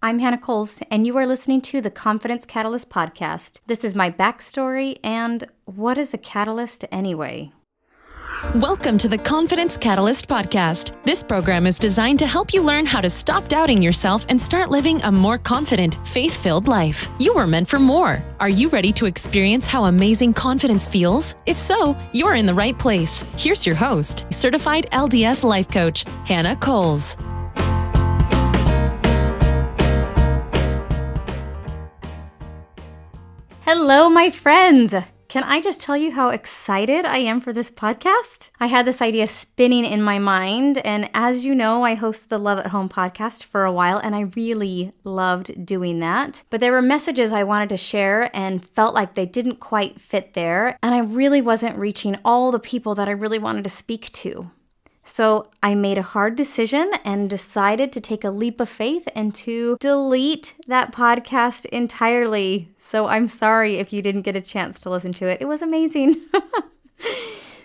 I'm Hannah Coles, and you are listening to the Confidence Catalyst podcast. This is my backstory and what is a catalyst anyway? Welcome to the Confidence Catalyst podcast. This program is designed to help you learn how to stop doubting yourself and start living a more confident, faith-filled life. You were meant for more. Are you ready to experience how amazing confidence feels? If so, you're in the right place. Here's your host, certified LDS life coach, Hannah Coles. Hello, my friends. Can I just tell you how excited I am for this podcast? I had this idea spinning in my mind, and as you know, I hosted the Love at Home podcast for a while, and I really loved doing that. But there were messages I wanted to share and felt like they didn't quite fit there, and I really wasn't reaching all the people that I really wanted to speak to. So I made a hard decision and decided to take a leap of faith and to delete that podcast entirely. So I'm sorry if you didn't get a chance to listen to it. It was amazing.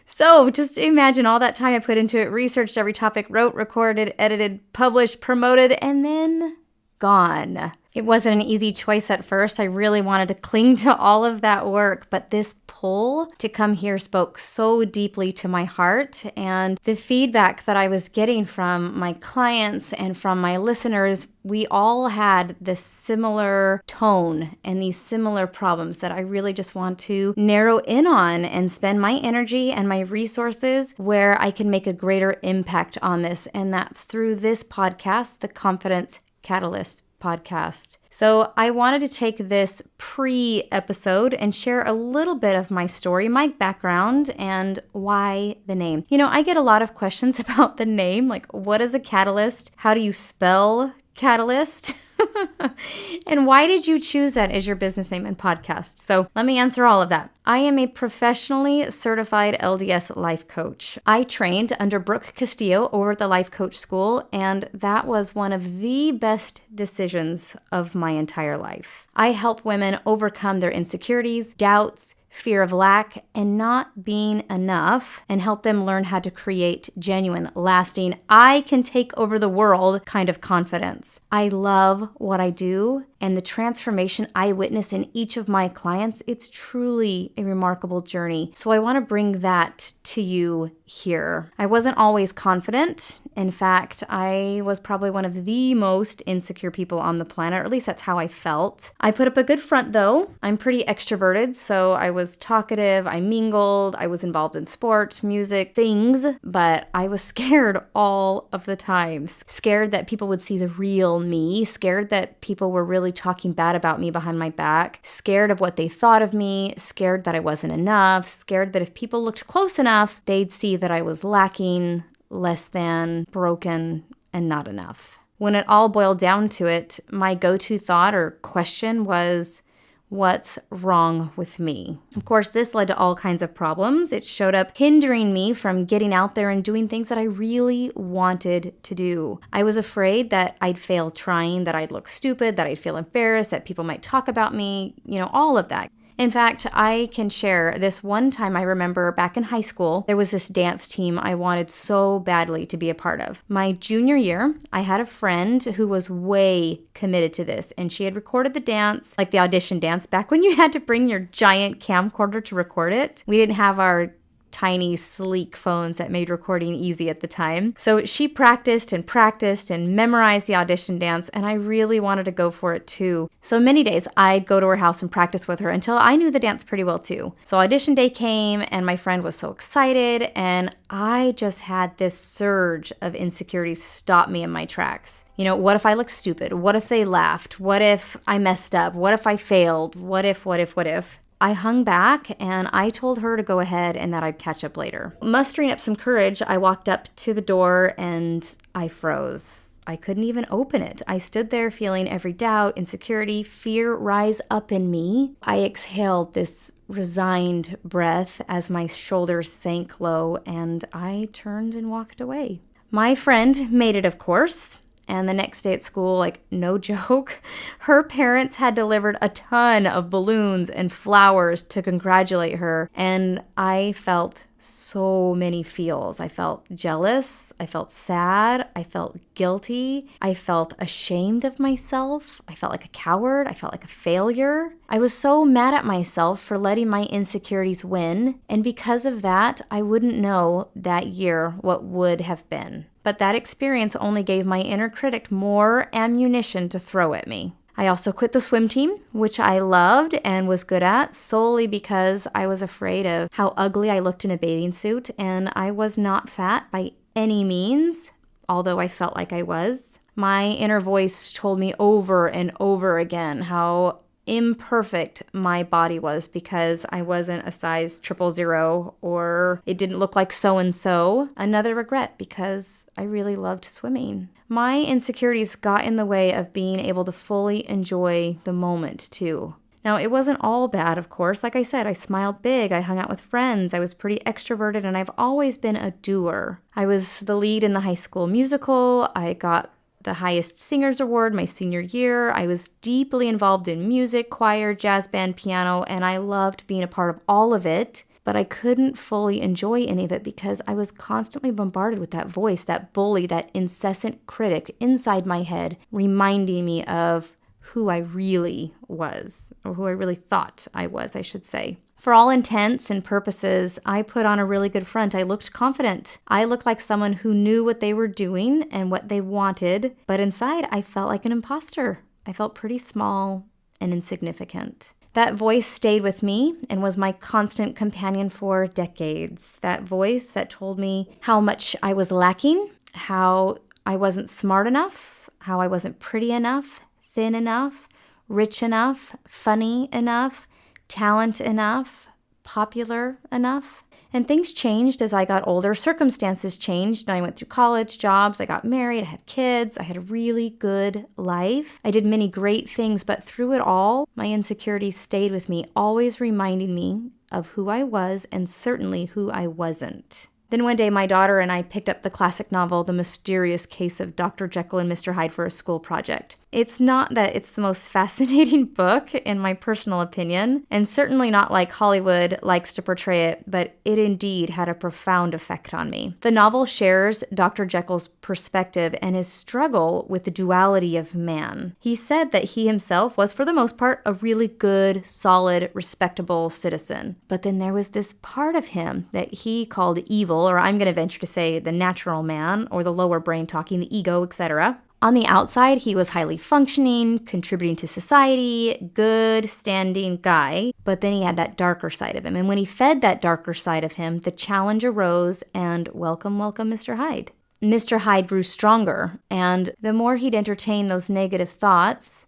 So just imagine all that time I put into it, researched every topic, wrote, recorded, edited, published, promoted, and then gone. It wasn't an easy choice at first. I really wanted to cling to all of that work, but this pull to come here spoke so deeply to my heart, and the feedback that I was getting from my clients and from my listeners, we all had this similar tone and these similar problems that I really just want to narrow in on and spend my energy and my resources where I can make a greater impact on this, and that's through this podcast, the Confidence Catalyst podcast. So I wanted to take this pre-episode and share a little bit of my story, my background, and why the name. You know, I get a lot of questions about the name, like what is a catalyst? How do you spell catalyst? And why did you choose that as your business name and podcast? So let me answer all of that. I am a professionally certified LDS life coach. I trained under Brooke Castillo over at the Life Coach School, and that was one of the best decisions of my entire life. I help women overcome their insecurities, doubts, fear of lack, and not being enough, and help them learn how to create genuine, lasting, I can take over the world kind of confidence. I love what I do, and the transformation I witness in each of my clients, it's truly a remarkable journey. So I want to bring that to you here. I wasn't always confident. In fact, I was probably one of the most insecure people on the planet, or at least that's how I felt. I put up a good front though. I'm pretty extroverted, so I was talkative, I mingled, I was involved in sports, music, things, but I was scared all of the time. Scared that people would see the real me, scared that people were really talking bad about me behind my back, scared of what they thought of me, scared that I wasn't enough, scared that if people looked close enough, they'd see that I was lacking, less than, broken, and not enough. When it all boiled down to it, my go-to thought or question was, what's wrong with me? Of course, this led to all kinds of problems. It showed up hindering me from getting out there and doing things that I really wanted to do. I was afraid that I'd fail trying, that I'd look stupid, that I'd feel embarrassed, that people might talk about me, all of that. In fact, I can share this one time I remember back in high school, there was this dance team I wanted so badly to be a part of. My junior year, I had a friend who was way committed to this, and she had recorded the dance, like the audition dance, back when you had to bring your giant camcorder to record it. We didn't have our tiny, sleek phones that made recording easy at the time. So she practiced and memorized the audition dance, and I really wanted to go for it too. So many days I'd go to her house and practice with her until I knew the dance pretty well too. So audition day came, and my friend was so excited, and I just had this surge of insecurity stop me in my tracks. What if I looked stupid? What if they laughed? What if I messed up? What if I failed? What if? I hung back and I told her to go ahead and that I'd catch up later. Mustering up some courage, I walked up to the door and I froze. I couldn't even open it. I stood there feeling every doubt, insecurity, fear rise up in me. I exhaled this resigned breath as my shoulders sank low, and I turned and walked away. My friend made it, of course. And the next day at school, no joke, her parents had delivered a ton of balloons and flowers to congratulate her. And I felt so many feels. I felt jealous. I felt sad. I felt guilty. I felt ashamed of myself. I felt like a coward. I felt like a failure. I was so mad at myself for letting my insecurities win. And because of that, I wouldn't know that year what would have been. But that experience only gave my inner critic more ammunition to throw at me. I also quit the swim team, which I loved and was good at, solely because I was afraid of how ugly I looked in a bathing suit, and I was not fat by any means, although I felt like I was. My inner voice told me over and over again how imperfect my body was because I wasn't a size 000 or it didn't look like so-and-so. Another regret because I really loved swimming. My insecurities got in the way of being able to fully enjoy the moment too. Now, it wasn't all bad, of course. Like I said, I smiled big, I hung out with friends, I was pretty extroverted, and I've always been a doer. I was the lead in the high school musical, I got the highest singers award my senior year. I was deeply involved in music, choir, jazz band, piano, and I loved being a part of all of it. But I couldn't fully enjoy any of it because I was constantly bombarded with that voice, that bully, that incessant critic inside my head, reminding me of who I really was, or who I really thought I was, I should say. For all intents and purposes, I put on a really good front. I looked confident. I looked like someone who knew what they were doing and what they wanted, but inside I felt like an imposter. I felt pretty small and insignificant. That voice stayed with me and was my constant companion for decades. That voice that told me how much I was lacking, how I wasn't smart enough, how I wasn't pretty enough, thin enough, rich enough, funny enough, talent enough, popular enough. And things changed as I got older. Circumstances changed, and I went through college, jobs, I got married, I had kids, I had a really good life. I did many great things, but through it all, my insecurities stayed with me, always reminding me of who I was and certainly who I wasn't. Then one day, my daughter and I picked up the classic novel, The Mysterious Case of Dr. Jekyll and Mr. Hyde for a school project. It's not that it's the most fascinating book, in my personal opinion, and certainly not like Hollywood likes to portray it, but it indeed had a profound effect on me. The novel shares Dr. Jekyll's perspective and his struggle with the duality of man. He said that he himself was, for the most part, a really good, solid, respectable citizen. But then there was this part of him that he called evil, or I'm going to venture to say the natural man, or the lower brain talking, the ego, etc. On the outside, he was highly functioning, contributing to society, good, standing guy, but then he had that darker side of him. And when he fed that darker side of him, the challenge arose, and welcome, welcome, Mr. Hyde. Mr. Hyde grew stronger, and the more he'd entertain those negative thoughts,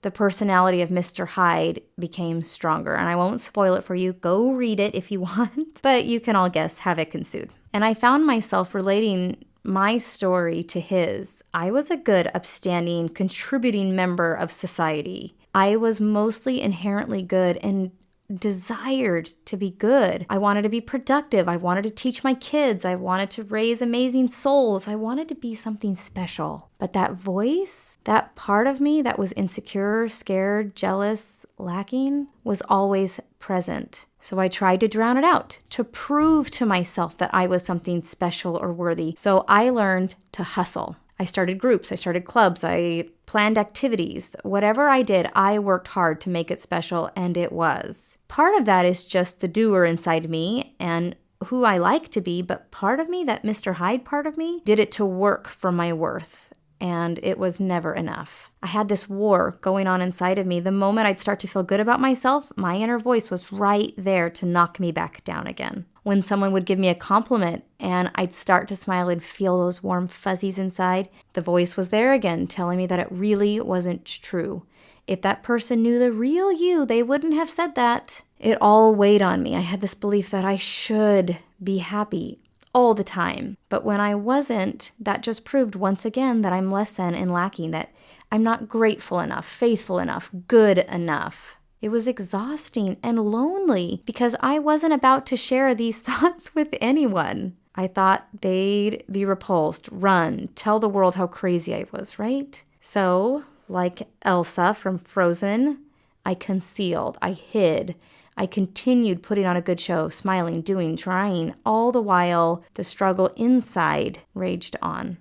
the personality of Mr. Hyde became stronger. And I won't spoil it for you. Go read it if you want. But you can all guess, havoc ensued. And I found myself relating my story to his. I was a good, upstanding, contributing member of society. I was mostly inherently good and desired to be good. I wanted to be productive. I wanted to teach my kids. I wanted to raise amazing souls. I wanted to be something special. But that voice, that part of me that was insecure, scared, jealous, lacking, was always present. So I tried to drown it out, to prove to myself that I was something special or worthy. So I learned to hustle. I started groups, I started clubs, I planned activities. Whatever I did, I worked hard to make it special, and it was. Part of that is just the doer inside me and who I like to be, but part of me, that Mr. Hyde part of me, did it to work for my worth. And it was never enough. I had this war going on inside of me. The moment I'd start to feel good about myself, my inner voice was right there to knock me back down again. When someone would give me a compliment and I'd start to smile and feel those warm fuzzies inside, the voice was there again telling me that it really wasn't true. If that person knew the real you, they wouldn't have said that. It all weighed on me. I had this belief that I should be happy all the time. But when I wasn't, that just proved once again that I'm less than and lacking, that I'm not grateful enough, faithful enough, good enough. It was exhausting and lonely because I wasn't about to share these thoughts with anyone. I thought they'd be repulsed, run, tell the world how crazy I was, right? So, like Elsa from Frozen, I concealed, I hid, I continued putting on a good show, smiling, doing, trying, all the while the struggle inside raged on.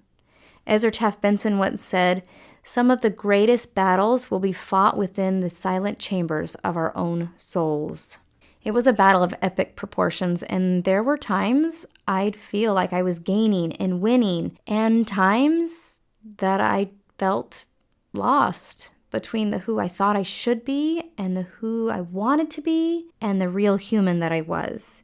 Ezra Taft Benson once said, "Some of the greatest battles will be fought within the silent chambers of our own souls." It was a battle of epic proportions, and there were times I'd feel like I was gaining and winning, and times that I felt lost between the who I thought I should be and the who I wanted to be and the real human that I was.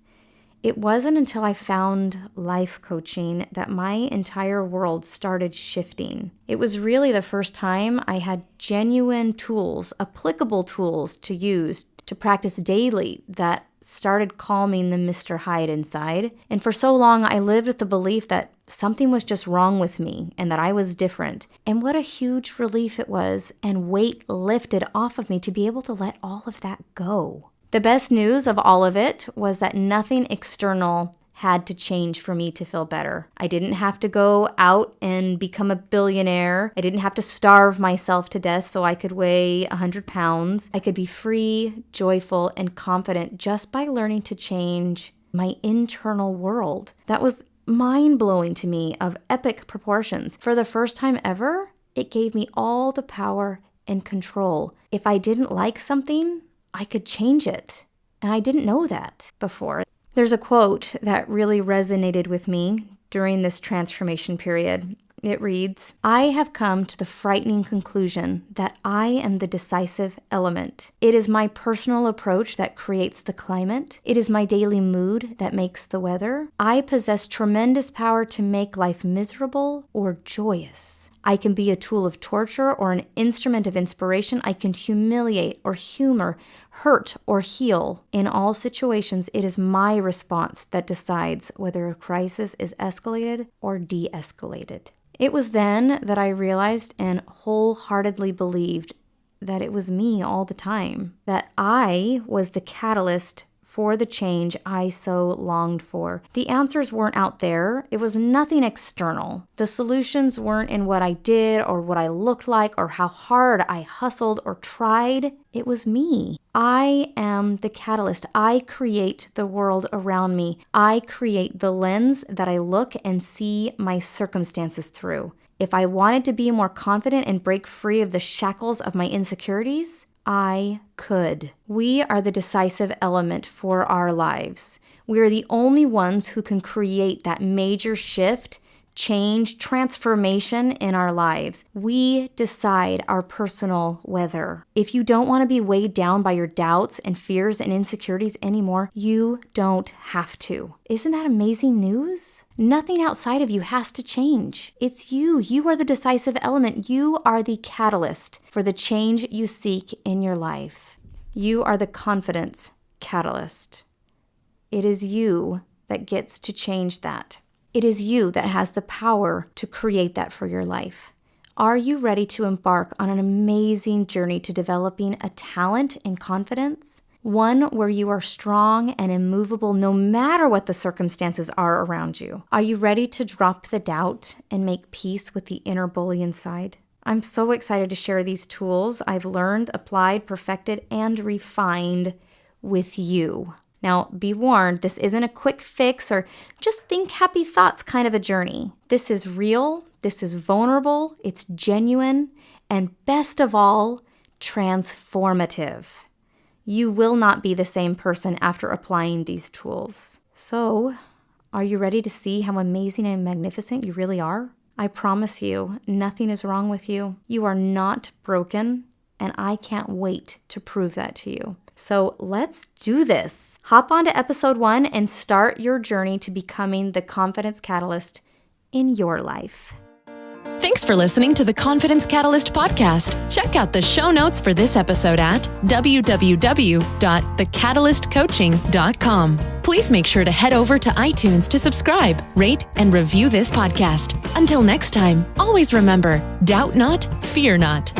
It wasn't until I found life coaching that my entire world started shifting. It was really the first time I had genuine tools, applicable tools to use to practice daily that started calming the Mr. Hyde inside. And for so long, I lived with the belief that something was just wrong with me and that I was different. And what a huge relief it was and weight lifted off of me to be able to let all of that go. The best news of all of it was that nothing external had to change for me to feel better. I didn't have to go out and become a billionaire. I didn't have to starve myself to death so I could weigh 100 pounds. I could be free, joyful, and confident just by learning to change my internal world. That was mind-blowing to me, of epic proportions. For the first time ever, it gave me all the power and control. If I didn't like something, I could change it. And I didn't know that before. There's a quote that really resonated with me during this transformation period. It reads, "I have come to the frightening conclusion that I am the decisive element. It is my personal approach that creates the climate. It is my daily mood that makes the weather. I possess tremendous power to make life miserable or joyous. I can be a tool of torture or an instrument of inspiration. I can humiliate or humor, hurt or heal. In all situations, it is my response that decides whether a crisis is escalated or de-escalated." It was then that I realized and wholeheartedly believed that it was me all the time, that I was the catalyst for the change I so longed for. The answers weren't out there. It was nothing external. The solutions weren't in what I did or what I looked like or how hard I hustled or tried. It was me. I am the catalyst. I create the world around me. I create the lens that I look and see my circumstances through. If I wanted to be more confident and break free of the shackles of my insecurities, I could. We are the decisive element for our lives. We are the only ones who can create that major shift, change, transformation in our lives. We decide our personal weather. If you don't want to be weighed down by your doubts and fears and insecurities anymore, you don't have to. Isn't that amazing news? Nothing outside of you has to change. It's you. You are the decisive element. You are the catalyst for the change you seek in your life. You are the confidence catalyst. It is you that gets to change that. It is you that has the power to create that for your life. Are you ready to embark on an amazing journey to developing a talent and confidence? One where you are strong and immovable no matter what the circumstances are around you. Are you ready to drop the doubt and make peace with the inner bully inside? I'm so excited to share these tools I've learned, applied, perfected, and refined with you. Now, be warned, this isn't a quick fix or just think happy thoughts kind of a journey. This is real, this is vulnerable, it's genuine, and best of all, transformative. You will not be the same person after applying these tools. So, are you ready to see how amazing and magnificent you really are? I promise you, nothing is wrong with you. You are not broken, and I can't wait to prove that to you. So let's do this. Hop on to episode 1 and start your journey to becoming the confidence catalyst in your life. Thanks for listening to the Confidence Catalyst podcast. Check out the show notes for this episode at www.thecatalystcoaching.com. Please make sure to head over to iTunes to subscribe, rate, and review this podcast. Until next time, always remember, doubt not, fear not.